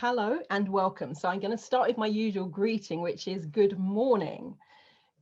Hello and welcome. So I'm going to start with my usual greeting, which is good morning,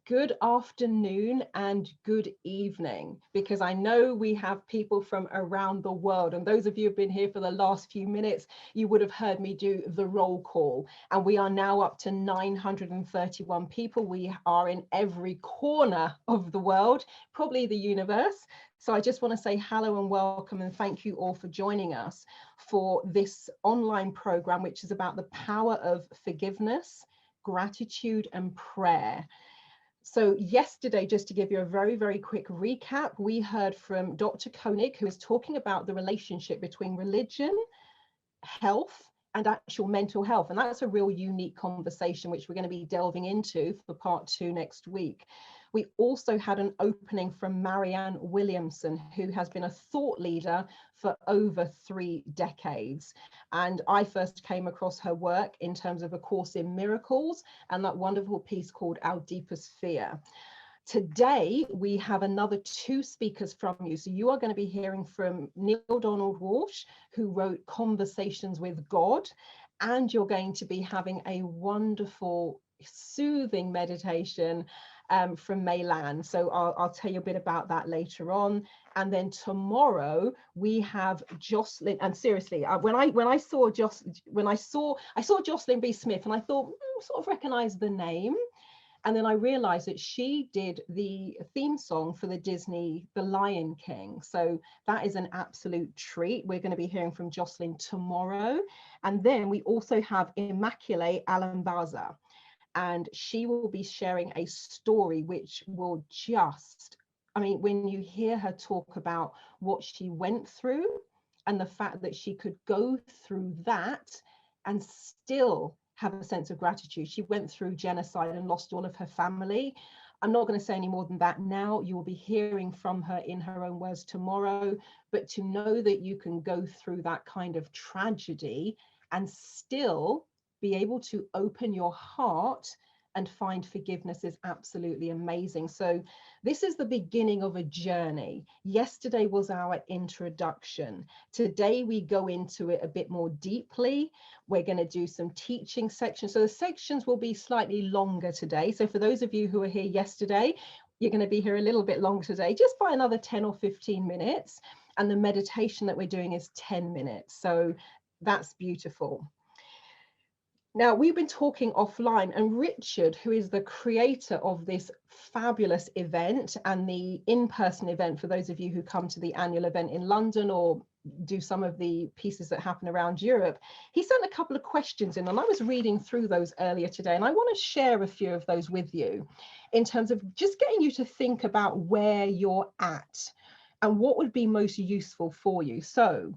good afternoon, and good evening, because I know we have people from around the world. And those of you who've been here for the last few minutes, you would have heard me do the roll call. And we are now up to 931 people. We are in every corner of the world, probably the universe. So I just want to say hello and welcome and thank you all for joining us for this online program, which is about the power of forgiveness, gratitude, and prayer. So yesterday, just to give you a very, very quick recap, we heard from Dr. Koenig, who is talking about the relationship between religion, health, and actual mental health. And that's a real unique conversation, which we're going to be delving into for part 2 next week. We also had an opening from Marianne Williamson, who has been a thought leader for over 3 decades. And I first came across her work in terms of A Course in Miracles and that wonderful piece called Our Deepest Fear. Today, we have another 2 speakers from you. So you are going to be hearing from Neil Donald Walsh, who wrote Conversations with God, and you're going to be having a wonderful, soothing meditation from May Lan. So I'll tell you a bit about that later on. And then tomorrow we have Jocelyn. And seriously, when I saw Jocelyn B. Smith, and I thought, sort of recognize the name. And then I realized that she did the theme song for the Disney The Lion King. So that is an absolute treat. We're going to be hearing from Jocelyn tomorrow. And then we also have Immaculée Alambaza. And she will be sharing a story which will just, when you hear her talk about what she went through and the fact that she could go through that and still have a sense of gratitude. She went through genocide and lost all of her family. I'm not going to say any more than that now. You will be hearing from her in her own words tomorrow. But to know that you can go through that kind of tragedy and still be able to open your heart and find forgiveness is absolutely amazing. So this is the beginning of a journey. Yesterday was our introduction. Today we go into it a bit more deeply. We're going to do some teaching sections. So the sections will be slightly longer today. So for those of you who were here yesterday, you're going to be here a little bit longer today, just by another 10 or 15 minutes. And the meditation that we're doing is 10 minutes. So that's beautiful. Now, we've been talking offline, and Richard, who is the creator of this fabulous event and the in-person event for those of you who come to the annual event in London or do some of the pieces that happen around Europe, he sent a couple of questions in, and I was reading through those earlier today, and I want to share a few of those with you in terms of just getting you to think about where you're at and what would be most useful for you. So,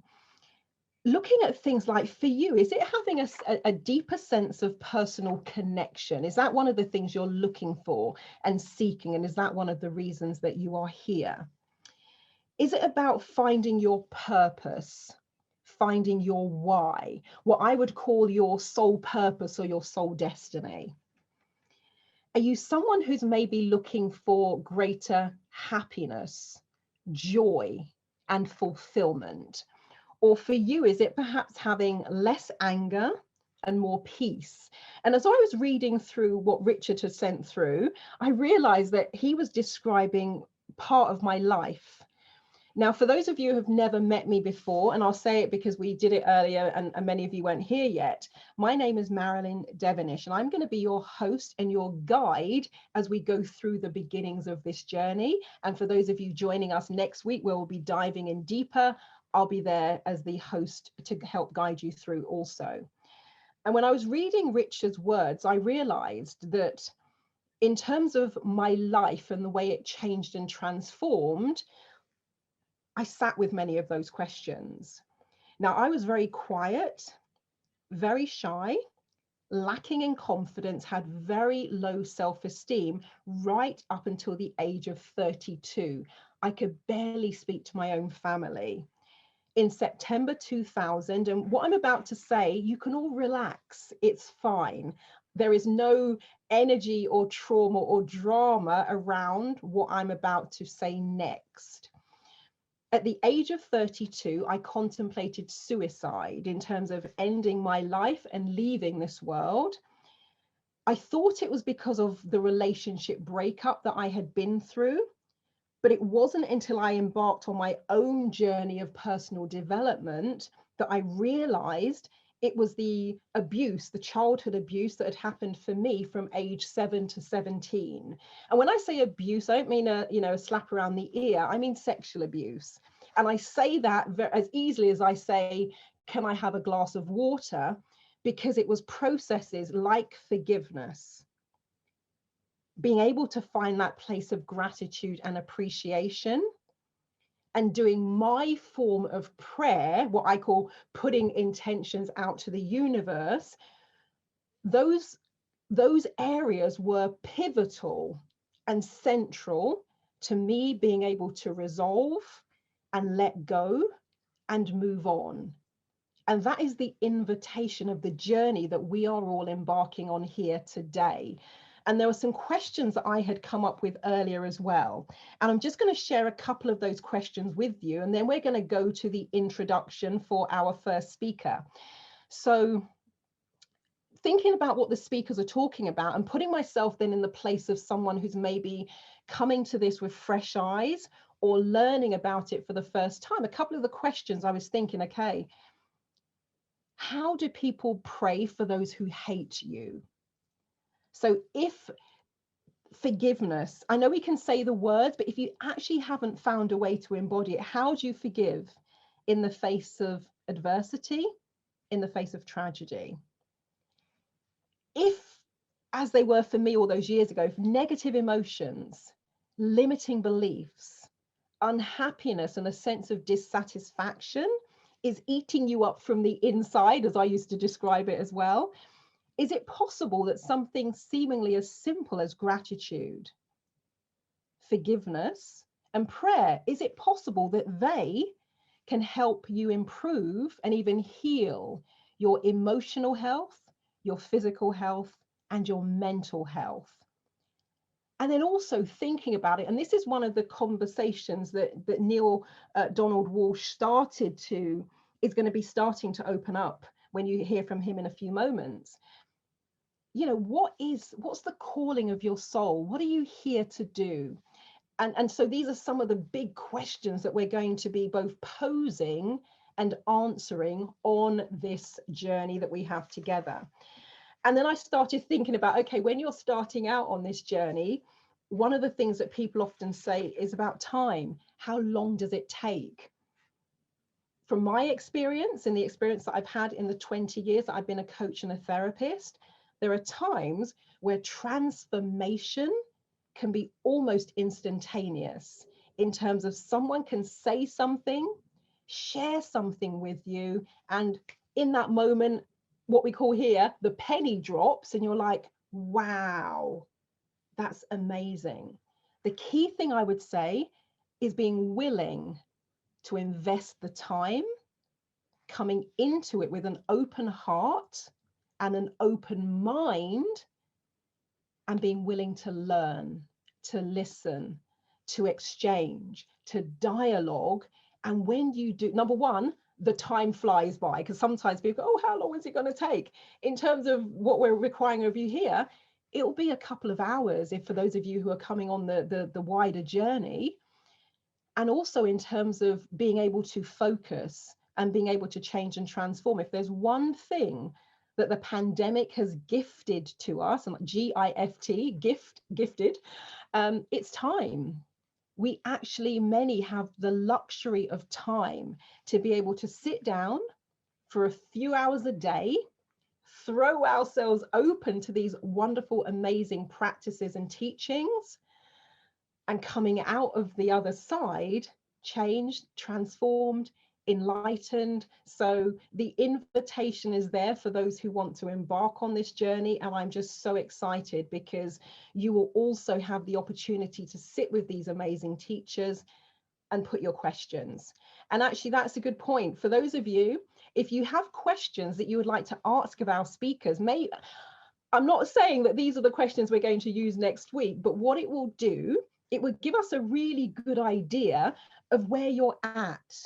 looking at things like, for you, is it having a deeper sense of personal connection? Is that one of the things you're looking for and seeking? And is that one of the reasons that you are here? Is it about finding your purpose, finding your why, what I would call your soul purpose or your soul destiny? Are you someone who's maybe looking for greater happiness, joy, and fulfillment? Or for you, is it perhaps having less anger and more peace? And as I was reading through what Richard had sent through, I realized that he was describing part of my life. Now, for those of you who have never met me before, and I'll say it because we did it earlier and many of you weren't here yet, my name is Marilyn Devonish, and I'm going to be your host and your guide as we go through the beginnings of this journey. And for those of you joining us next week, we'll be diving in deeper. I'll be there as the host to help guide you through also. And when I was reading Richard's words, I realized that in terms of my life and the way it changed and transformed, I sat with many of those questions. Now, I was very quiet, very shy, lacking in confidence, had very low self-esteem right up until the age of 32. I could barely speak to my own family. In September 2000, and what I'm about to say, you can all relax, it's fine. There is no energy or trauma or drama around what I'm about to say next. At the age of 32, I contemplated suicide in terms of ending my life and leaving this world. I thought it was because of the relationship breakup that I had been through, but it wasn't until I embarked on my own journey of personal development that I realized it was the abuse, the childhood abuse that had happened for me from age 7 to 17. And when I say abuse, I don't mean a slap around the ear. I mean sexual abuse. And I say that as easily as I say, can I have a glass of water? Because it was processes like forgiveness, being able to find that place of gratitude and appreciation, and doing my form of prayer, what I call putting intentions out to the universe. Those areas were pivotal and central to me being able to resolve and let go and move on. And that is the invitation of the journey that we are all embarking on here today. And there were some questions that I had come up with earlier as well. And I'm just going to share a couple of those questions with you. And then we're going to go to the introduction for our first speaker. So thinking about what the speakers are talking about and putting myself then in the place of someone who's maybe coming to this with fresh eyes or learning about it for the first time, a couple of the questions I was thinking, okay, how do people pray for those who hate you? So if forgiveness, I know we can say the words, but if you actually haven't found a way to embody it, how do you forgive in the face of adversity, in the face of tragedy? If, as they were for me all those years ago, negative emotions, limiting beliefs, unhappiness, and a sense of dissatisfaction is eating you up from the inside, as I used to describe it as well, is it possible that something seemingly as simple as gratitude, forgiveness, and prayer, is it possible that they can help you improve and even heal your emotional health, your physical health, and your mental health? And then also thinking about it, and this is one of the conversations that Neale Donald Walsch is going to be starting to open up when you hear from him in a few moments. You know, what's the calling of your soul? What are you here to do? And so these are some of the big questions that we're going to be both posing and answering on this journey that we have together. And then I started thinking about, okay, when you're starting out on this journey, one of the things that people often say is about time. How long does it take? From my experience and the experience that I've had in the 20 years that I've been a coach and a therapist, there are times where transformation can be almost instantaneous, in terms of someone can say something, share something with you, and in that moment, what we call here, the penny drops, and you're like, wow, that's amazing. The key thing I would say is being willing to invest the time, coming into it with an open heart and an open mind, and being willing to learn, to listen, to exchange, to dialogue. And when you do, number one, the time flies by, because sometimes people go, oh, how long is it going to take? In terms of what we're requiring of you here, it'll be a couple of hours if for those of you who are coming on the wider journey. And also in terms of being able to focus and being able to change and transform. If there's one thing that the pandemic has gifted to us, and G-I-F-T, gifted, it's time. We actually, many have the luxury of time to be able to sit down for a few hours a day, throw ourselves open to these wonderful, amazing practices and teachings, and coming out of the other side, changed, transformed, enlightened. So the invitation is there for those who want to embark on this journey. And I'm just so excited because you will also have the opportunity to sit with these amazing teachers and put your questions. And actually, that's a good point. For those of you, if you have questions that you would like to ask of our speakers, I'm not saying that these are the questions we're going to use next week, but what it will do it would give us a really good idea of where you're at.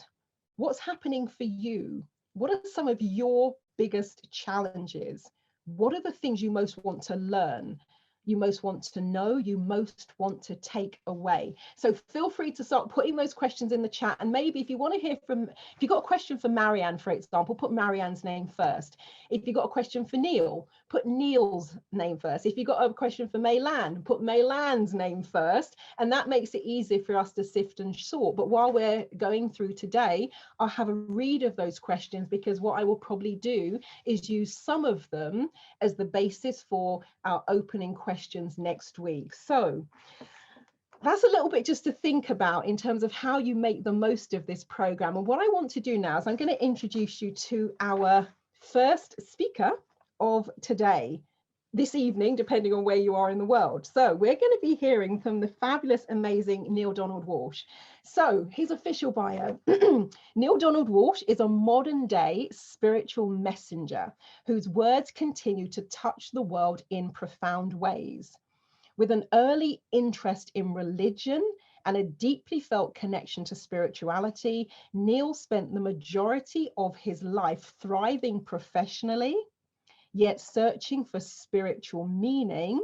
What's happening for you? What are some of your biggest challenges? What are the things you most want to learn? You most want to know, you most want to take away. So feel free to start putting those questions in the chat. And maybe if you want to hear from, if you've got a question for Marianne, for example, put Marianne's name first. If you've got a question for Neil, put Neil's name first. If you've got a question for Maylan, put Maylan's name first. And that makes it easier for us to sift and sort. But while we're going through today, I'll have a read of those questions, because what I will probably do is use some of them as the basis for our opening questions next week. So that's a little bit just to think about in terms of how you make the most of this program. And what I want to do now is I'm going to introduce you to our first speaker of today, this evening, depending on where you are in the world. So we're going to be hearing from the fabulous, amazing Neale Donald Walsch. So his official bio, Neale Donald Walsch is a modern day spiritual messenger whose words continue to touch the world in profound ways. With an early interest in religion and a deeply felt connection to spirituality, Neale spent the majority of his life thriving professionally, yet searching for spiritual meaning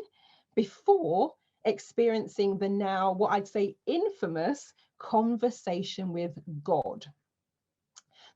before experiencing the now, what I'd say, infamous Conversation with God.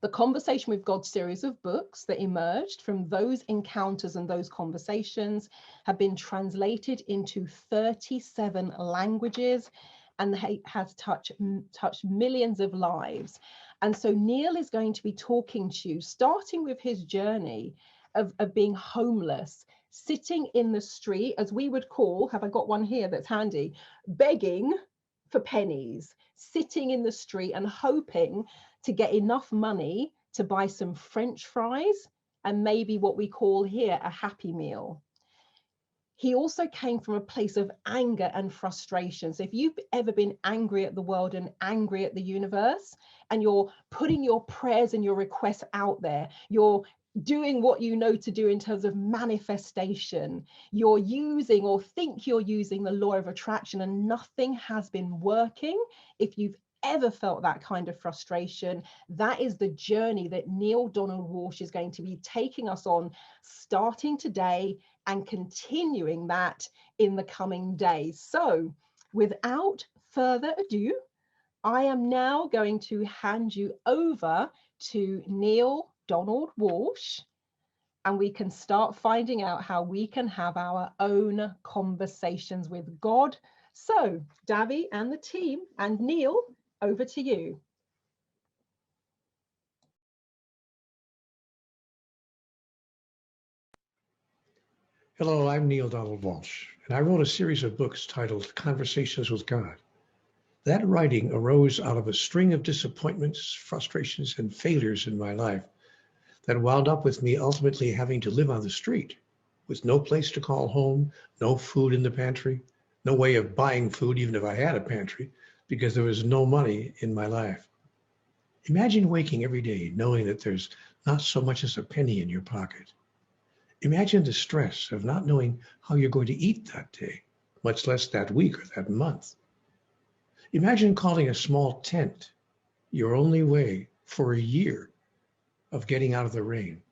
The Conversation with God series of books that emerged from those encounters and those conversations have been translated into 37 languages and has touched millions of lives. And so Neale is going to be talking to you, starting with his journey of being homeless, sitting in the street, as we would call, have I got one here that's handy, begging for pennies, sitting in the street and hoping to get enough money to buy some French fries and maybe what we call here a Happy Meal. He also came from a place of anger and frustration. So if you've ever been angry at the world and angry at the universe, and you're putting your prayers and your requests out there, you're doing what you know to do in terms of manifestation, you're using or think you're using the law of attraction and nothing has been working, if you've ever felt that kind of frustration, that is the journey that Neale Donald Walsch is going to be taking us on, starting today and continuing that in the coming days. So without further ado, I am now going to hand you over to Neale Donald Walsch, and we can start finding out how we can have our own conversations with God. So Davi and the team and Neale, over to you. Hello, I'm Neale Donald Walsch, and I wrote a series of books titled Conversations with God. That writing arose out of a string of disappointments, frustrations, and failures in my life that wound up with me ultimately having to live on the street with no place to call home, no food in the pantry, no way of buying food even if I had a pantry, because there was no money in my life. Imagine waking every day knowing that there's not so much as a penny in your pocket. Imagine the stress of not knowing how you're going to eat that day, much less that week or that month. Imagine calling a small tent your only way for a year of getting out of the rain.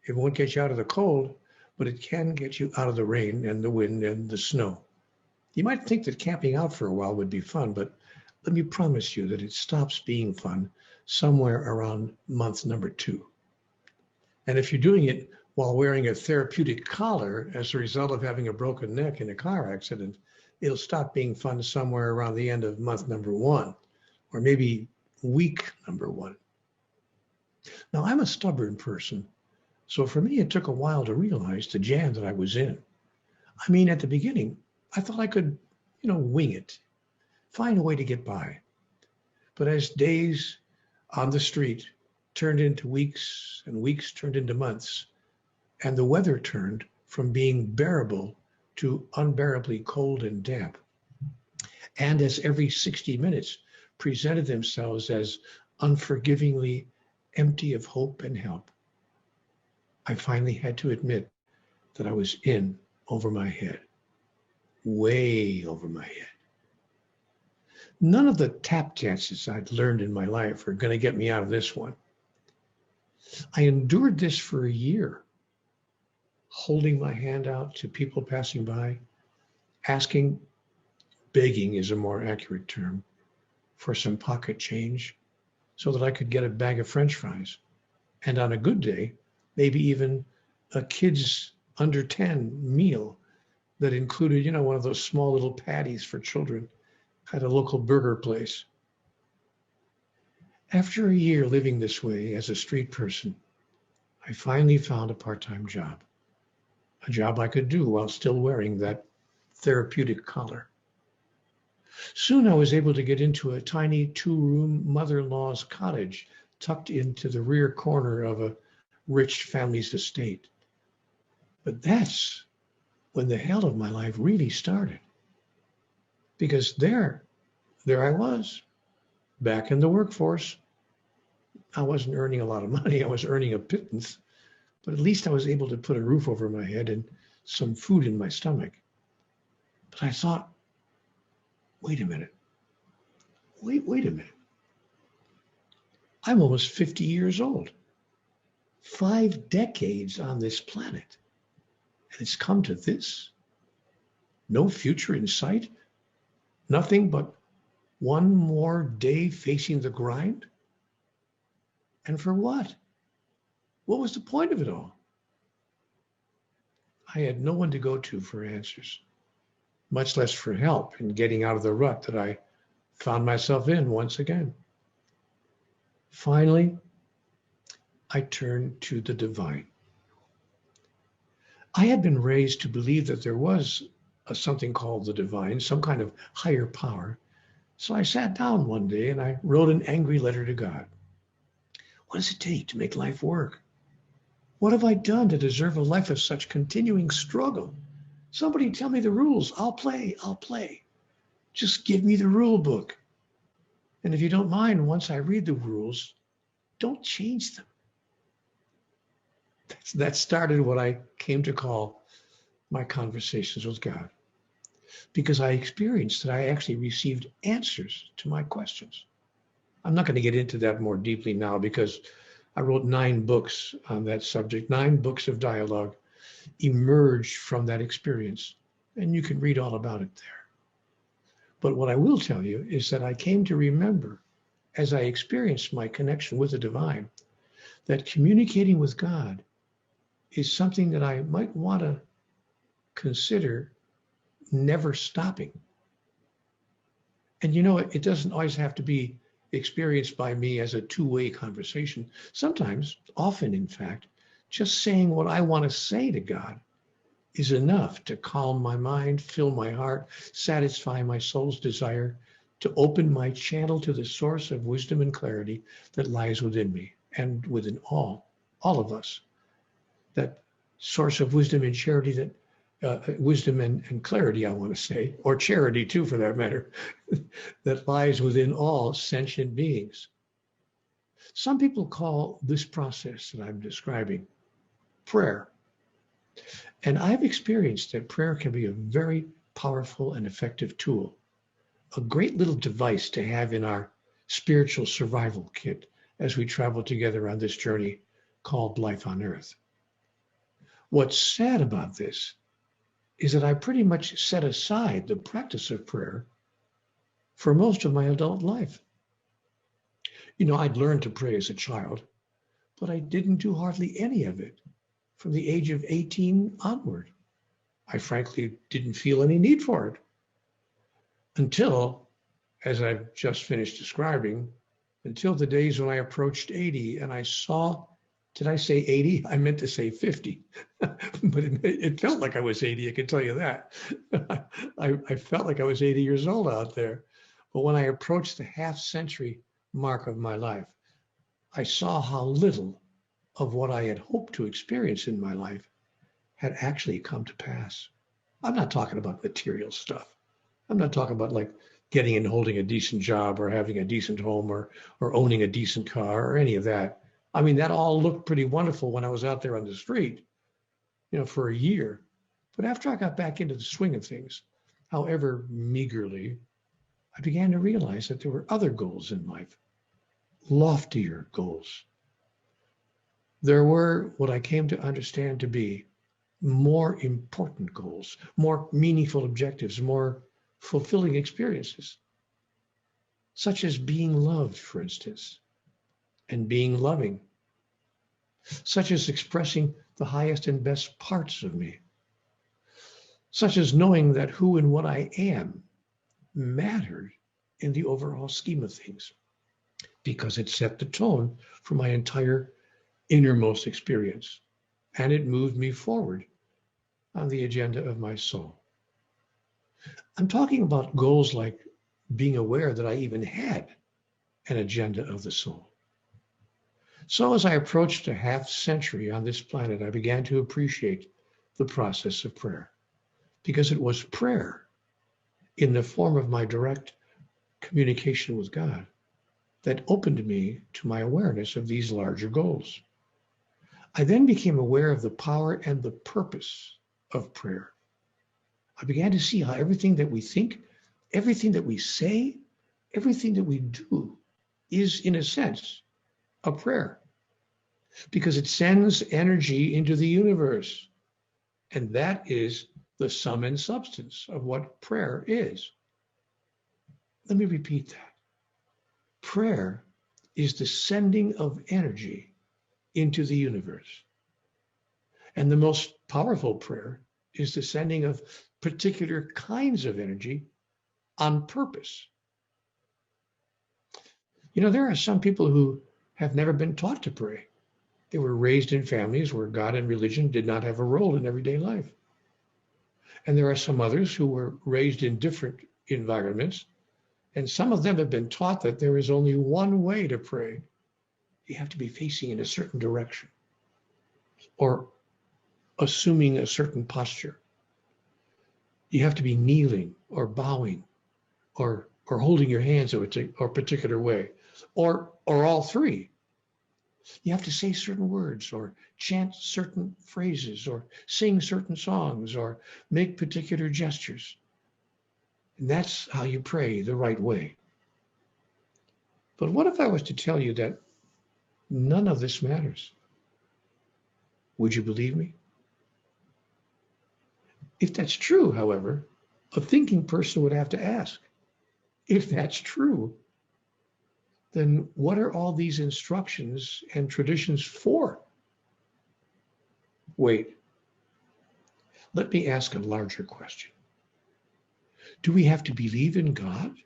It won't get you out of the cold, but it can get you out of the rain and the wind and the snow. You might think that camping out for a while would be fun, but let me promise you that it stops being fun somewhere around month number 2. And if you're doing it while wearing a therapeutic collar as a result of having a broken neck in a car accident, it'll stop being fun somewhere around the end of month number 1, or maybe week number 1. Now, I'm a stubborn person, so for me, it took a while to realize the jam that I was in. I mean, at the beginning, I thought I could, wing it, find a way to get by. But as days on the street turned into weeks and weeks turned into months, and the weather turned from being bearable to unbearably cold and damp, and as every 60 minutes presented themselves as unforgivingly empty of hope and help, I finally had to admit that I was in over my head, way over my head. None of the tap dances I'd learned in my life are going to get me out of this one. I endured this for a year, holding my hand out to people passing by, asking, begging is a more accurate term, for some pocket change so that I could get a bag of French fries. And on a good day, maybe even a kid's under 10 meal that included, one of those small little patties for children at a local burger place. After a year living this way as a street person, I finally found a part-time job, a job I could do while still wearing that therapeutic collar. Soon I was able to get into a tiny 2-room mother-in-law's cottage tucked into the rear corner of a rich family's estate. But that's when the hell of my life really started. Because there I was, back in the workforce. I wasn't earning a lot of money. I was earning a pittance, but at least I was able to put a roof over my head and some food in my stomach. But I thought, wait a minute. Wait a minute. I'm almost 50 years old, 5 decades on this planet, and it's come to this? No future in sight? Nothing but one more day facing the grind? And for what? What was the point of it all? I had no one to go to for answers, much less for help in getting out of the rut that I found myself in once again. Finally, I turned to the divine. I had been raised to believe that there was something called the divine, some kind of higher power. So I sat down one day and I wrote an angry letter to God. What does it take to make life work? What have I done to deserve a life of such continuing struggle? Somebody tell me the rules. I'll play. Just give me the rule book. And if you don't mind, once I read the rules, don't change them. That started what I came to call my conversations with God, because I experienced that I actually received answers to my questions. I'm not going to get into that more deeply now because I wrote 9 books on that subject. 9 books of dialogue emerged from that experience, and you can read all about it there. But what I will tell you is that I came to remember, as I experienced my connection with the divine, that communicating with God is something that I might want to consider never stopping. And it doesn't always have to be experienced by me as a 2-way conversation. Sometimes, often in fact, just saying what I want to say to God is enough to calm my mind, fill my heart, satisfy my soul's desire, to open my channel to the source of wisdom and clarity that lies within me and within all of us. That source of wisdom and charity wisdom and clarity, I want to say, or charity too, for that matter, that lies within all sentient beings. Some people call this process that I'm describing prayer. And I've experienced that prayer can be a very powerful and effective tool, a great little device to have in our spiritual survival kit as we travel together on this journey called life on earth. What's sad about this is that I pretty much set aside the practice of prayer for most of my adult life. I'd learned to pray as a child, but I didn't do hardly any of it from the age of 18 onward. I frankly didn't feel any need for it until, as I've just finished describing, until the days when I approached 80 and I saw, did I say 80? I meant to say 50, but it felt like I was 80, I can tell you that. I felt like I was 80 years old out there. But when I approached the half-century mark of my life, I saw how little of what I had hoped to experience in my life had actually come to pass. I'm not talking about material stuff. I'm not talking about like getting and holding a decent job or having a decent home or owning a decent car or any of that. I mean, that all looked pretty wonderful when I was out there on the street, for a year. But after I got back into the swing of things, however meagerly, I began to realize that there were other goals in life, loftier goals. There were what I came to understand to be more important goals, more meaningful objectives, more fulfilling experiences, such as being loved, for instance, and being loving, such as expressing the highest and best parts of me, such as knowing that who and what I am mattered in the overall scheme of things, because it set the tone for my entire innermost experience, and it moved me forward on the agenda of my soul. I'm talking about goals like being aware that I even had an agenda of the soul. So as I approached a half century on this planet, I began to appreciate the process of prayer, because it was prayer in the form of my direct communication with God that opened me to my awareness of these larger goals. I then became aware of the power and the purpose of prayer. I began to see how everything that we think, everything that we say, everything that we do is, in a sense, a prayer, because it sends energy into the universe. And that is the sum and substance of what prayer is. Let me repeat that. Prayer is the sending of energy into the universe. And the most powerful prayer is the sending of particular kinds of energy on purpose. You know, there are some people who have never been taught to pray. They were raised in families where God and religion did not have a role in everyday life. And there are some others who were raised in different environments, and some of them have been taught that there is only one way to pray. You have to be facing in a certain direction or assuming a certain posture. You have to be kneeling or bowing or holding your hands a particular way, or all three. You have to say certain words or chant certain phrases or sing certain songs or make particular gestures. And that's how you pray the right way. But what if I was to tell you that none of this matters? Would you believe me? If that's true, however, a thinking person would have to ask, if that's true, then what are all these instructions and traditions for? Wait, let me ask a larger question. Do we have to believe in God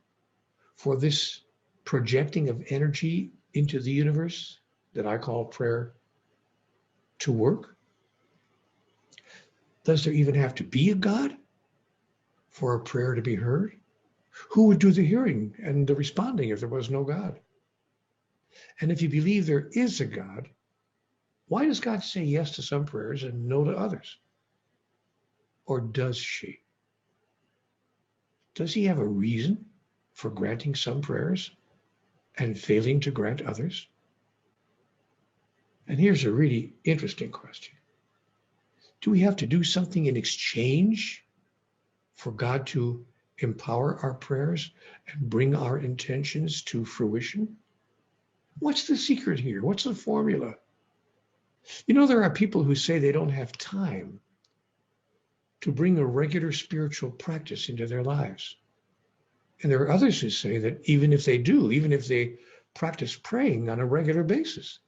for this projecting of energy into the universe that I call prayer to work? Does there even have to be a God for a prayer to be heard? Who would do the hearing and the responding if there was no God? And if you believe there is a God, why does God say yes to some prayers and no to others? Or does she? Does he have a reason for granting some prayers and failing to grant others? And here's a really interesting question. Do we have to do something in exchange for God to empower our prayers and bring our intentions to fruition? What's the secret here? What's the formula? You know, there are people who say they don't have time to bring a regular spiritual practice into their lives. And there are others who say that even if they do, even if they practice praying on a regular basis,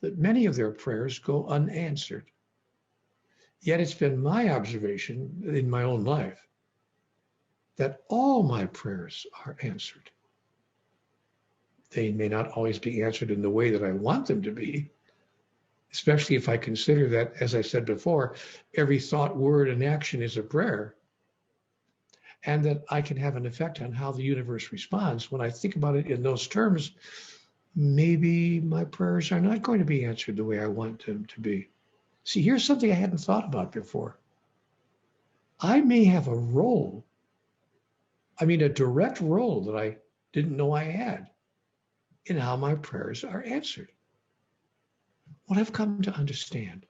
that many of their prayers go unanswered. Yet it's been my observation in my own life that all my prayers are answered. They may not always be answered in the way that I want them to be, especially if I consider that, as I said before, every thought, word, and action is a prayer, and that I can have an effect on how the universe responds. When I think about it in those terms, maybe my prayers are not going to be answered the way I want them to be. See, here's something I hadn't thought about before. I may have a role, a direct role that I didn't know I had in how my prayers are answered. What I've come to understand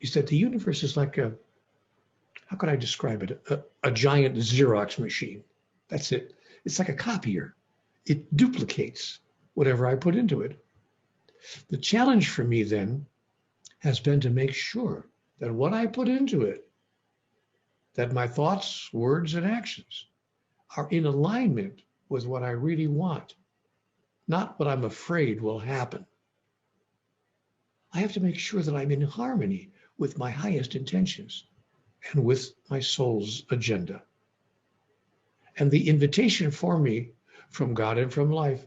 is that the universe is like how could I describe it? A giant Xerox machine. That's it. It's like a copier. It duplicates whatever I put into it. The challenge for me then has been to make sure that what I put into it, that my thoughts, words, and actions are in alignment with what I really want, not what I'm afraid will happen. I have to make sure that I'm in harmony with my highest intentions and with my soul's agenda. And the invitation for me from God and from life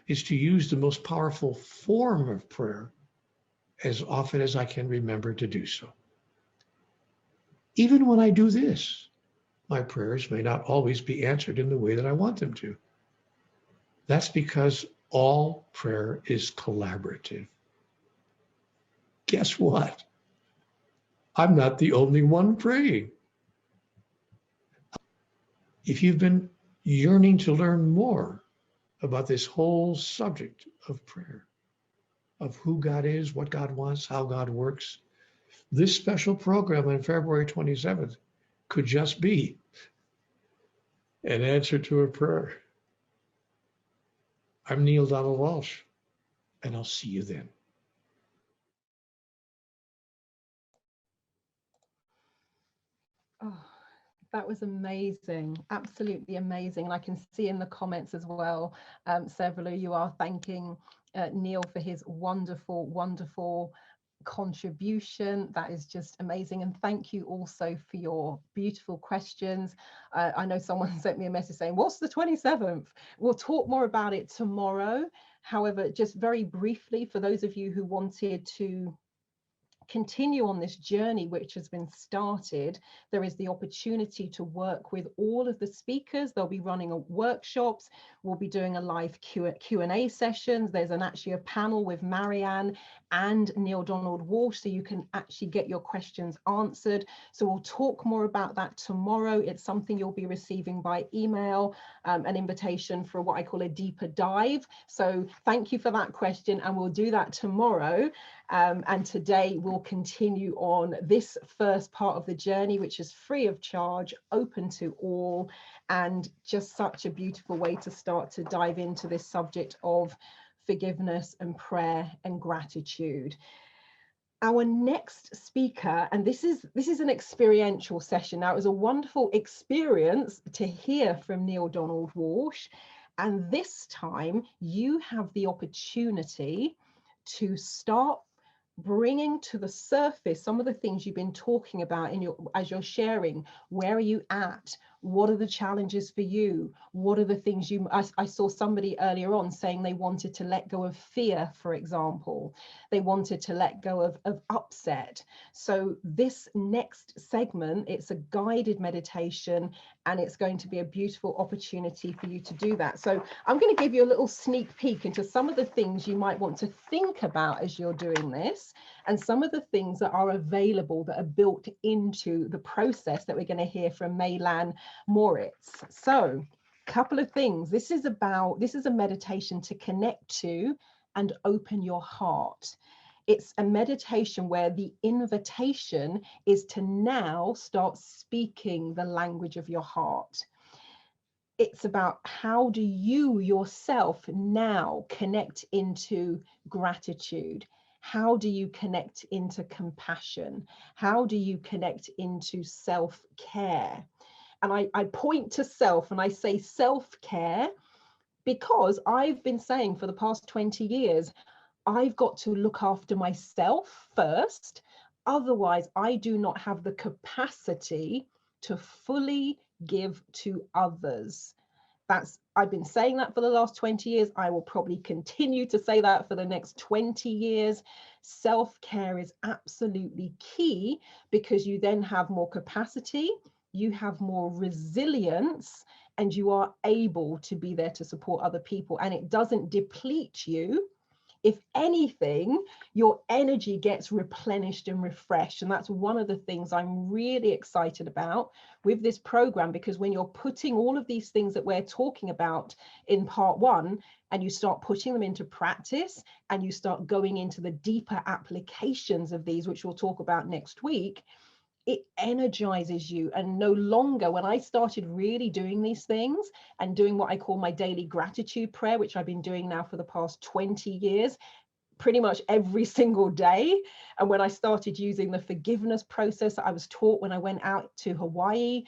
is to use the most powerful form of prayer as often as I can remember to do so. Even when I do this, my prayers may not always be answered in the way that I want them to. That's because all prayer is collaborative. Guess what? I'm not the only one praying. If you've been yearning to learn more about this whole subject of prayer, of who God is, what God wants, how God works, this special program on February 27th could just be an answer to a prayer. I'm Neale Donald Walsch, and I'll see you then. Oh, that was amazing, absolutely amazing. And I can see in the comments as well, several of you are thanking Neale for his wonderful, wonderful contribution. That is just amazing. And thank you also for your beautiful questions. I know someone sent me a message saying, what's the 27th? We'll talk more about it tomorrow. However, just very briefly, for those of you who wanted to continue on this journey which has been started, there is the opportunity to work with all of the speakers. They'll be running workshops. We'll be doing a live Q&A sessions. There's actually a panel with Marianne and Neale Donald Walsch, so you can actually get your questions answered. So we'll talk more about that tomorrow. It's something you'll be receiving by email, an invitation for what I call a deeper dive. So thank you for that question, and we'll do that tomorrow. And today we'll continue on this first part of the journey, which is free of charge, open to all, and just such a beautiful way to start to dive into this subject of forgiveness and prayer and gratitude. Our next speaker, and this is an experiential session. Now, it was a wonderful experience to hear from Neale Donald Walsch, and this time you have the opportunity to start bringing to the surface some of the things you've been talking about as you're sharing. Where are you at? What are the challenges for you? What are the things I saw somebody earlier on saying they wanted to let go of fear, for example. They wanted to let go of upset. So this next segment, it's a guided meditation, and it's going to be a beautiful opportunity for you to do that. So I'm going to give you a little sneak peek into some of the things you might want to think about as you're doing this, and some of the things that are available that are built into the process that we're going to hear from Maylan Moritz. So a couple of things. This is a meditation to connect to and open your heart. It's a meditation where the invitation is to now start speaking the language of your heart. It's about how do you yourself now connect into gratitude? How do you connect into compassion? How do you connect into self-care? And I point to self, and I say self-care because I've been saying for the past 20 years, I've got to look after myself first. Otherwise, I do not have the capacity to fully give to others. I've been saying that for the last 20 years. I will probably continue to say that for the next 20 years. Self-care is absolutely key because you then have more capacity, you have more resilience, and you are able to be there to support other people. And it doesn't deplete you. If anything, your energy gets replenished and refreshed. And that's one of the things I'm really excited about with this program, because when you're putting all of these things that we're talking about in part one, and you start putting them into practice, and you start going into the deeper applications of these, which we'll talk about next week, it energizes you. And no longer, when I started really doing these things and doing what I call my daily gratitude prayer, which I've been doing now for the past 20 years, pretty much every single day. And when I started using the forgiveness process that I was taught when I went out to Hawaii,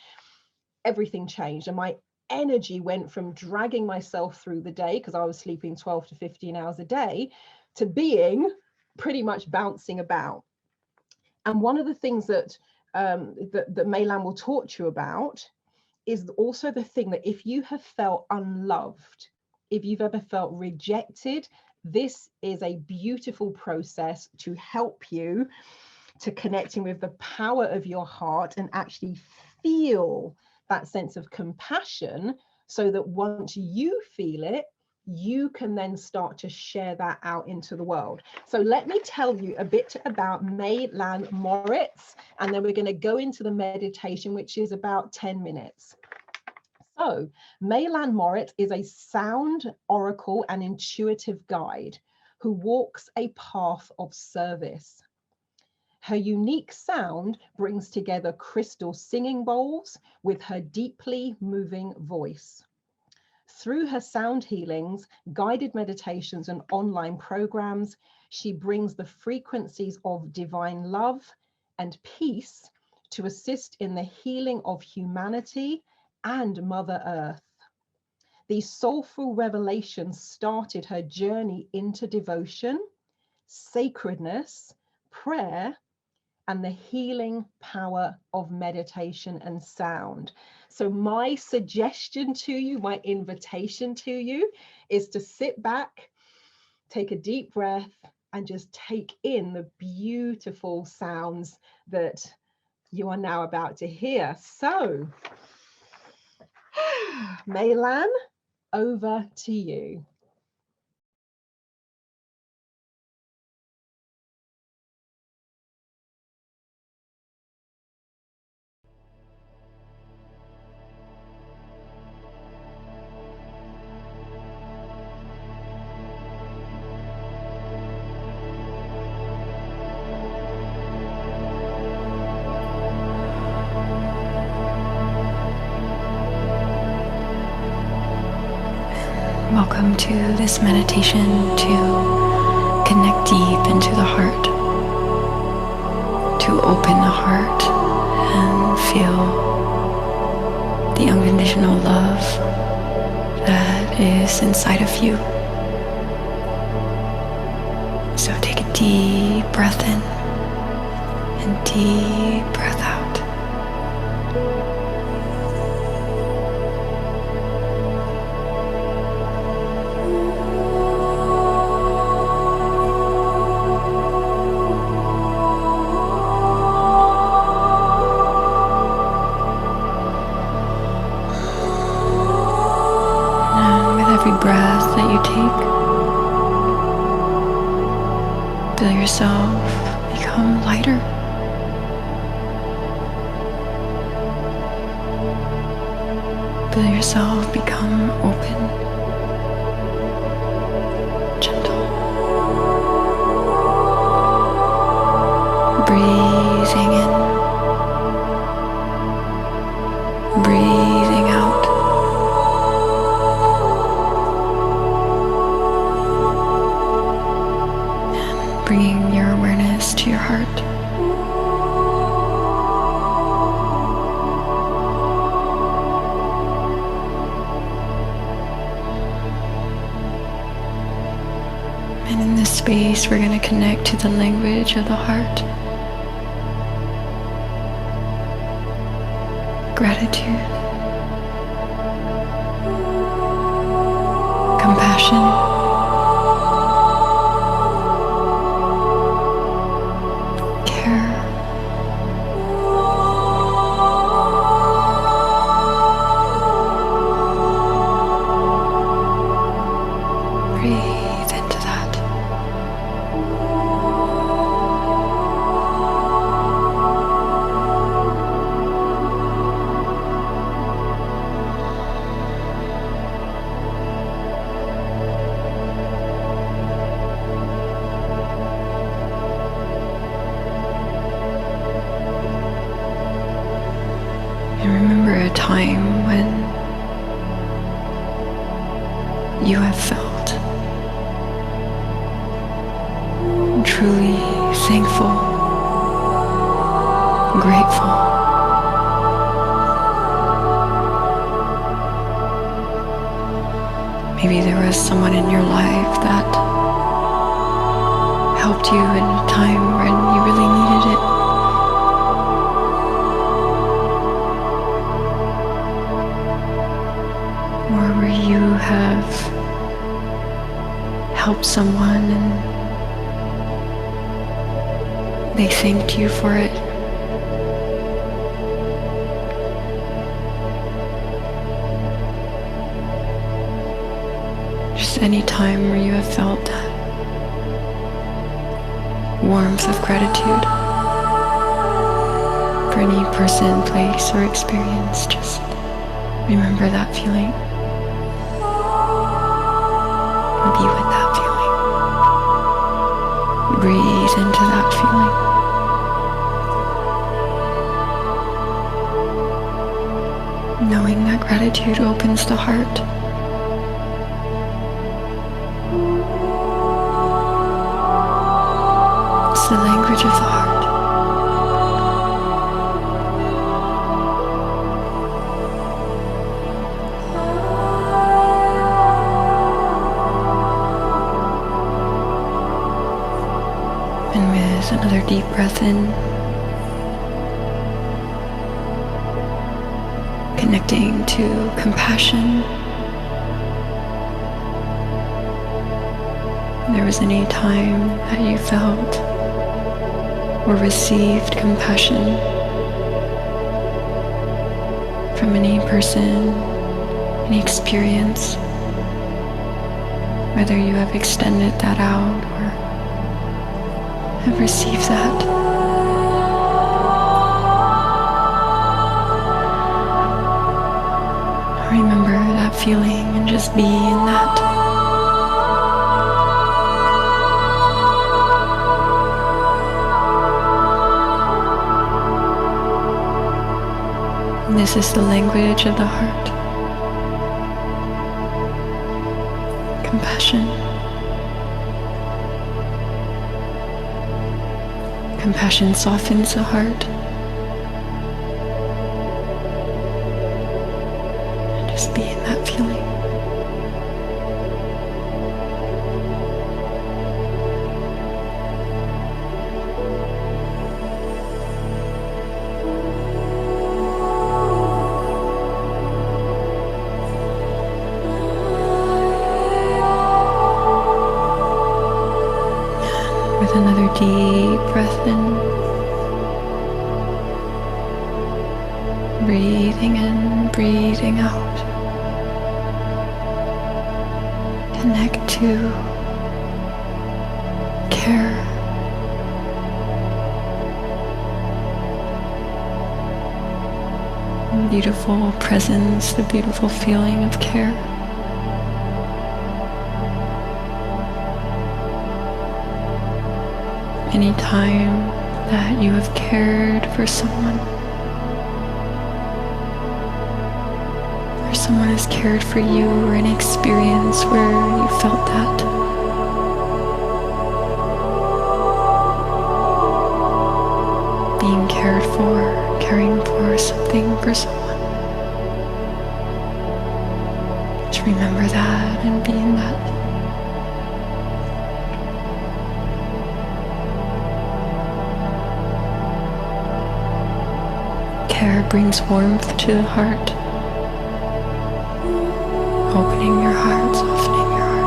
everything changed. And my energy went from dragging myself through the day, because I was sleeping 12 to 15 hours a day, to being pretty much bouncing about. And one of the things that that Mei-Lan will talk to you about is also the thing that if you have felt unloved, if you've ever felt rejected, this is a beautiful process to help you to connecting with the power of your heart and actually feel that sense of compassion, so that once you feel it, you can then start to share that out into the world. So let me tell you a bit about Mei-Lan Moritz, and then we're going to go into the meditation, which is about 10 minutes. So Mei-Lan Moritz is a sound oracle and intuitive guide who walks a path of service. Her unique sound brings together crystal singing bowls with her deeply moving voice. Through her sound healings, guided meditations, and online programs, she brings the frequencies of divine love and peace to assist in the healing of humanity and Mother Earth. These soulful revelations started her journey into devotion, sacredness, prayer, and the healing power of meditation and sound. So my suggestion to you, my invitation to you, is to sit back, take a deep breath, and just take in the beautiful sounds that you are now about to hear. So, Mei-Lan, over to you. Welcome to this meditation to connect deep into the heart, to open the heart and feel the unconditional love that is inside of you. So take a deep breath in and deep breath out. Every breath that you take, feel yourself become lighter. Feel yourself become open, gentle. Breathing in, breathing out. Bringing your awareness to your heart. And in this space, we're going to connect to the language of the heart. Gratitude, compassion, a time when you have felt truly thankful, grateful. Maybe there was someone in your life that helped you in a time when you really needed it. Or where you have helped someone and they thanked you for it. Just any time where you have felt that warmth of gratitude for any person, place, or experience, just remember that feeling. Be with that feeling. Breathe into that feeling. Knowing that gratitude opens the heart. It's the language of the heart. And with another deep breath in, connecting to compassion. If there was any time that you felt or received compassion from any person, any experience, whether you have extended that out or have received that. Remember that feeling and just be in that. And this is the language of the heart. Compassion. Compassion softens the heart. And just be in that feeling. With another deep breath in, breathing in, breathing out. Connect to care. Beautiful presence, the beautiful feeling of care. Any time that you have cared for someone, or someone has cared for you, or an experience where you felt that, being cared for, caring for something, for someone, just remember that and be in that. Care brings warmth to the heart, opening your heart, softening your heart.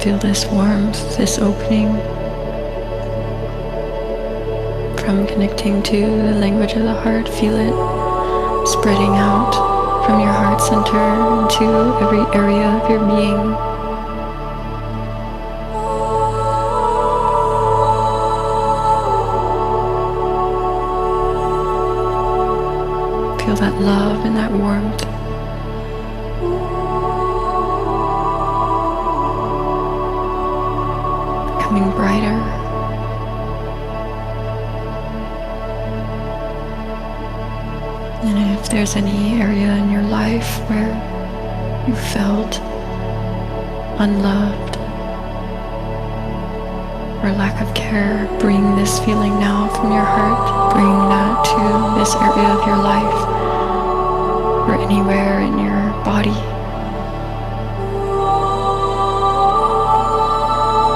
Feel this warmth, this opening from connecting to the language of the heart. Feel it spreading out from your heart center into every area of your being. that love and that warmth. Becoming brighter. And if there's any area in your life where you felt unloved or lack of care, bring this feeling now from your heart. Bring that to this area of your life or anywhere in your body.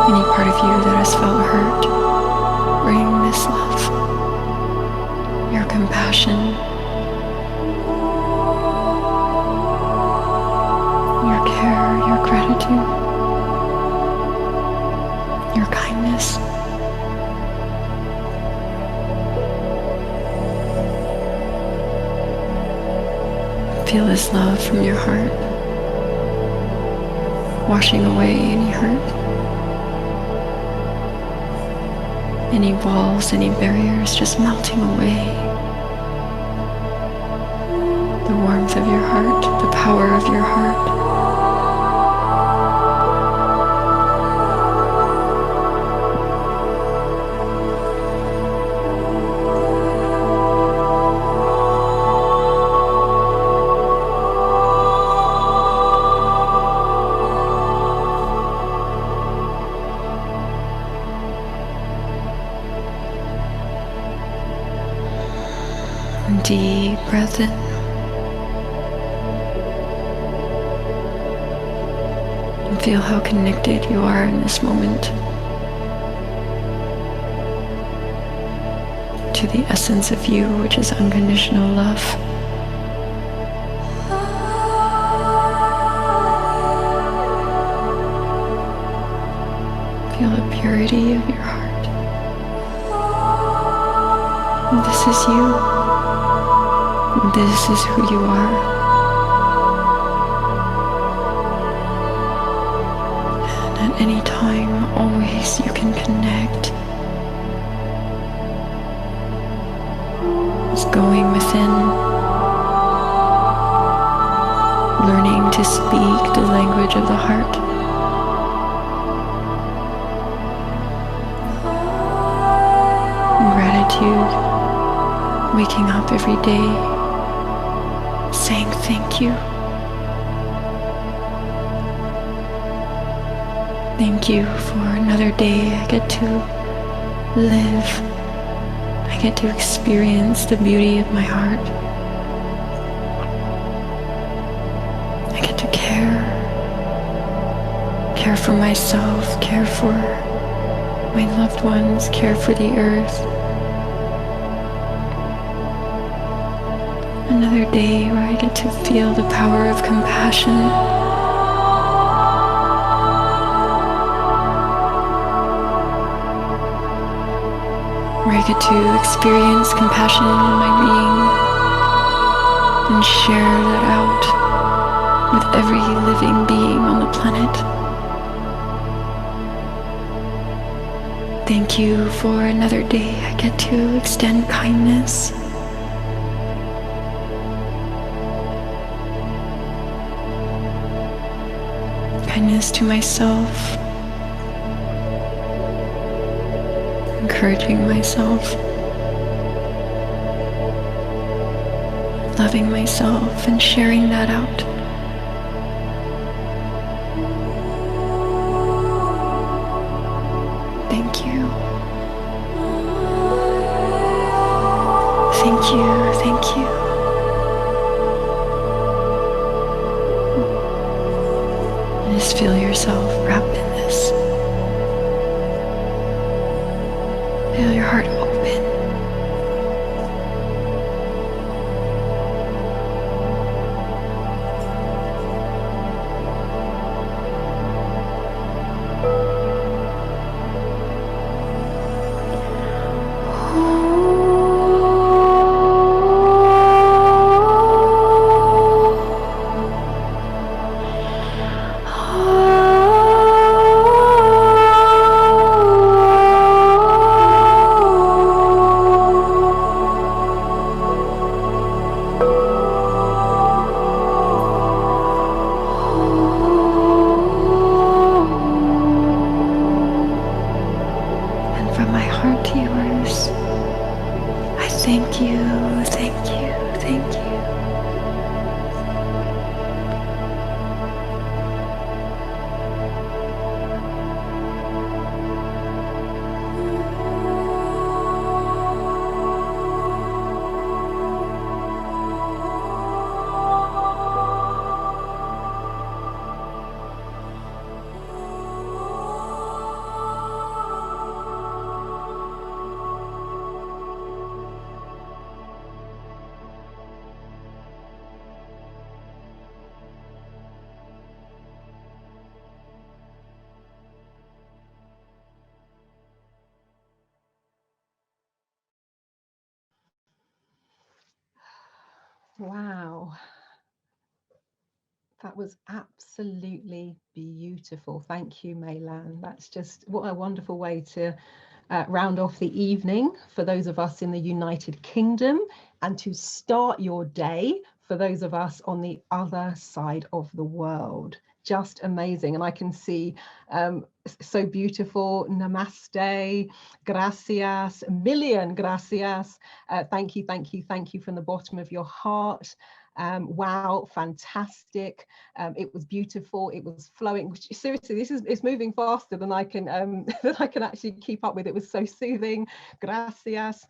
Any part of you that has felt hurt, bring this love, your compassion, your care, your gratitude, your kindness. Feel this love from your heart, washing away any hurt, any walls, any barriers, just melting away. The warmth of your heart, the power of your heart. Deep breath in. And feel how connected you are in this moment to the essence of you, which is unconditional love. Feel the purity of your heart. And this is you. This is who you are. And at any time, always, you can connect. Just going within, learning to speak the language of the heart. Gratitude, waking up every day, saying thank you. Thank you for another day I get to live. I get to experience the beauty of my heart. I get to care for myself, care for my loved ones, care for the earth. Another day where I get to feel the power of compassion. Where I get to experience compassion in my being and share that out with every living being on the planet. Thank you for another day I get to extend kindness. Kindness to myself, encouraging myself, loving myself, and sharing that out. Thank you. Thank you, thank you. Just feel yourself wrapped in this. Feel your heart open. my heart to yours. I thank you, thank you, thank you. Wow. That was absolutely beautiful. Thank you, Mei-Lan. That's just what a wonderful way to round off the evening for those of us in the United Kingdom, and to start your day for those of us on the other side of the world. Just amazing. And I can see so beautiful. Namaste, gracias, a million gracias. Thank you, thank you, thank you from the bottom of your heart. Wow, fantastic. It was beautiful, it was flowing. Seriously, it's moving faster than I can actually keep up with. It was so soothing. Gracias,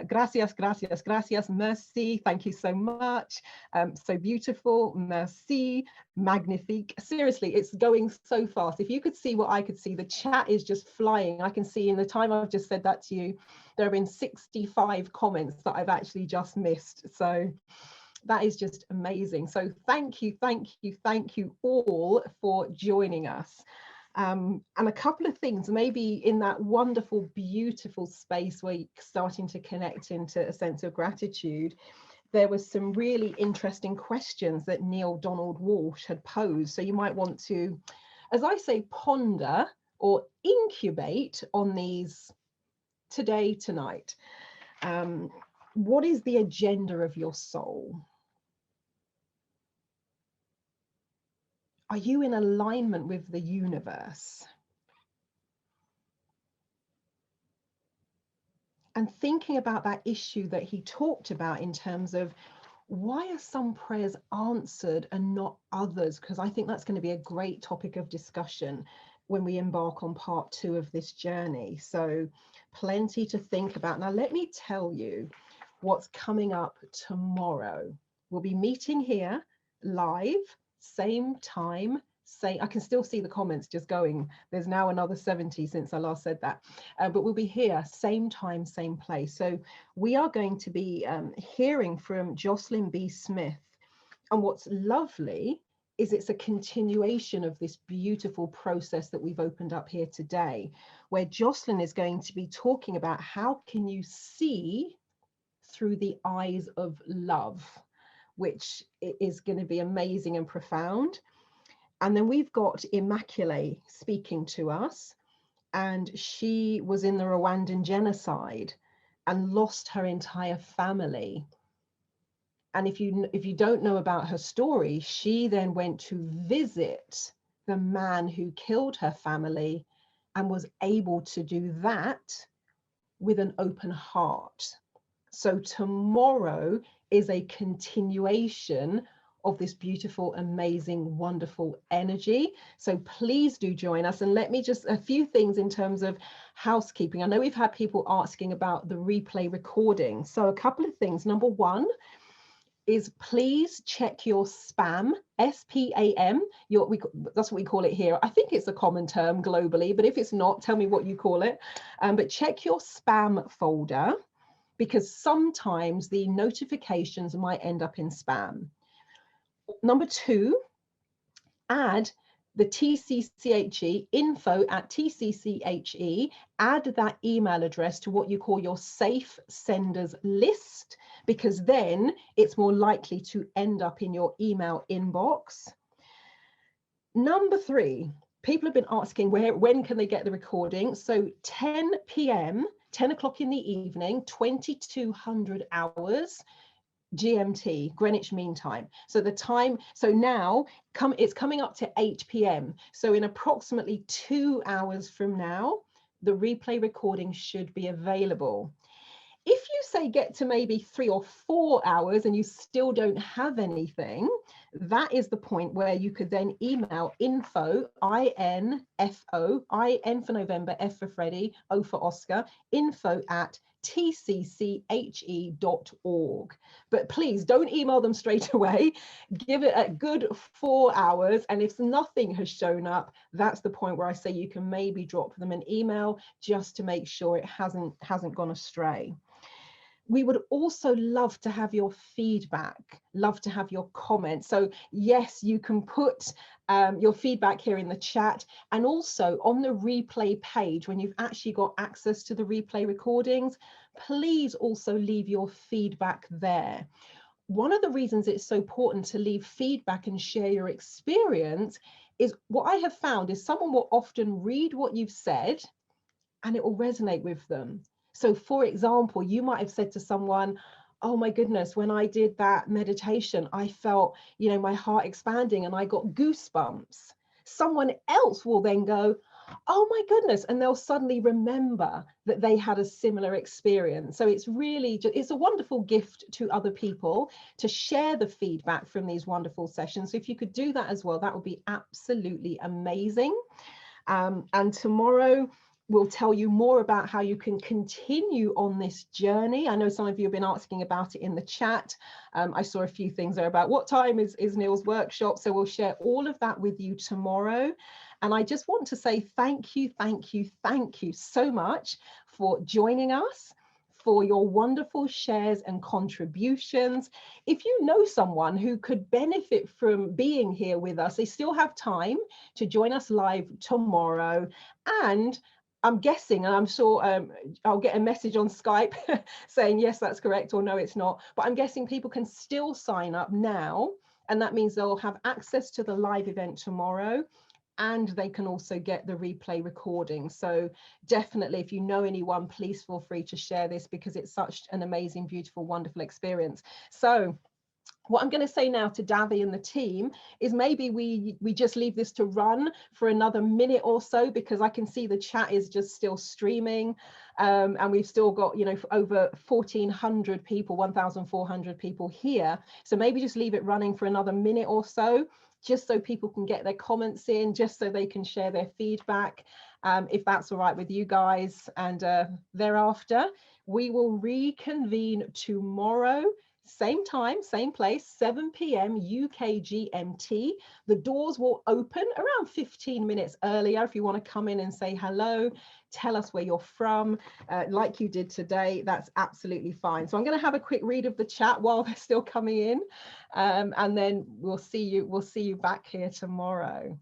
gracias, gracias, gracias, merci, thank you so much. So beautiful, merci, magnifique. Seriously, it's going so fast. If you could see what I could see, the chat is just flying. I can see in the time I've just said that to you, there have been 65 comments that I've actually just missed. So that is just amazing. So thank you, thank you, thank you all for joining us. And a couple of things, maybe in that wonderful, beautiful space where you're starting to connect into a sense of gratitude, there was some really interesting questions that Neale Donald Walsch had posed. So you might want to, as I say, ponder or incubate on these today, tonight. What is the agenda of your soul? Are you in alignment with the universe? And thinking about that issue that he talked about in terms of why are some prayers answered and not others? Because I think that's going to be a great topic of discussion when we embark on part 2 of this journey. So plenty to think about. Now, let me tell you what's coming up tomorrow. We'll be meeting here live, same time, I can still see the comments just going. There's now another 70 since I last said that, but we'll be here same time, same place. So we are going to be hearing from Jocelyn B. Smith. And what's lovely is it's a continuation of this beautiful process that we've opened up here today, where Jocelyn is going to be talking about how can you see through the eyes of love, which is going to be amazing and profound. And then we've got Immaculée speaking to us, and she was in the Rwandan genocide and lost her entire family. And if you don't know about her story, she then went to visit the man who killed her family and was able to do that with an open heart. So tomorrow is a continuation of this beautiful, amazing, wonderful energy. So please do join us. And let me just, a few things in terms of housekeeping. I know we've had people asking about the replay recording. So a couple of things. Number one is please check your spam, S-P-A-M. That's what we call it here. I think it's a common term globally, but if it's not, tell me what you call it. But check your spam folder, because sometimes the notifications might end up in spam. Number two, add the TCCHE, info@TCCHE, add that email address to what you call your safe senders list, because then it's more likely to end up in your email inbox. Number three, people have been asking when can they get the recording? So 10 p.m., 10 o'clock in the evening, 2200 hours, GMT, Greenwich Mean Time. So the time, so now it's coming up to 8 p.m. So in approximately 2 hours from now, the replay recording should be available. If you say get to maybe 3 or 4 hours and you still don't have anything, that is the point where you could then email info, I-N-F-O, I-N for November, F for Freddie, O for Oscar, info@tcche.org. But please don't email them straight away. Give it a good 4 hours. And if nothing has shown up, that's the point where I say you can maybe drop them an email just to make sure it hasn't gone astray. We would also love to have your feedback, love to have your comments. So yes, you can put your feedback here in the chat, and also on the replay page, when you've actually got access to the replay recordings, please also leave your feedback there. One of the reasons it's so important to leave feedback and share your experience is what I have found is someone will often read what you've said and it will resonate with them. So for example, you might have said to someone, oh my goodness, when I did that meditation, I felt, my heart expanding and I got goosebumps. Someone else will then go, oh my goodness, and they'll suddenly remember that they had a similar experience. So it's a wonderful gift to other people to share the feedback from these wonderful sessions. So if you could do that as well, that would be absolutely amazing. And tomorrow, we'll tell you more about how you can continue on this journey. I know some of you have been asking about it in the chat. I saw a few things there about what time is Neil's workshop. So we'll share all of that with you tomorrow. And I just want to say thank you so much for joining us, for your wonderful shares and contributions. If you know someone who could benefit from being here with us, they still have time to join us live tomorrow. And I'm guessing, and I'm sure I'll get a message on Skype saying, yes, that's correct, or no, it's not. But I'm guessing people can still sign up now. And that means they'll have access to the live event tomorrow. And they can also get the replay recording. So definitely, if you know anyone, please feel free to share this because it's such an amazing, beautiful, wonderful experience. So what I'm going to say now to Davi and the team is maybe we just leave this to run for another minute or so, because I can see the chat is just still streaming, and we've still got, over 1,400 people, 1,400 people here. So maybe just leave it running for another minute or so, just so people can get their comments in, just so they can share their feedback, if that's all right with you guys. And thereafter, we will reconvene tomorrow. Same time, same place, 7 p.m. UK GMT. The doors will open around 15 minutes earlier if you want to come in and say hello, tell us where you're from, like you did today. That's absolutely fine. So I'm going to have a quick read of the chat while they're still coming in, and then we'll see you back here tomorrow.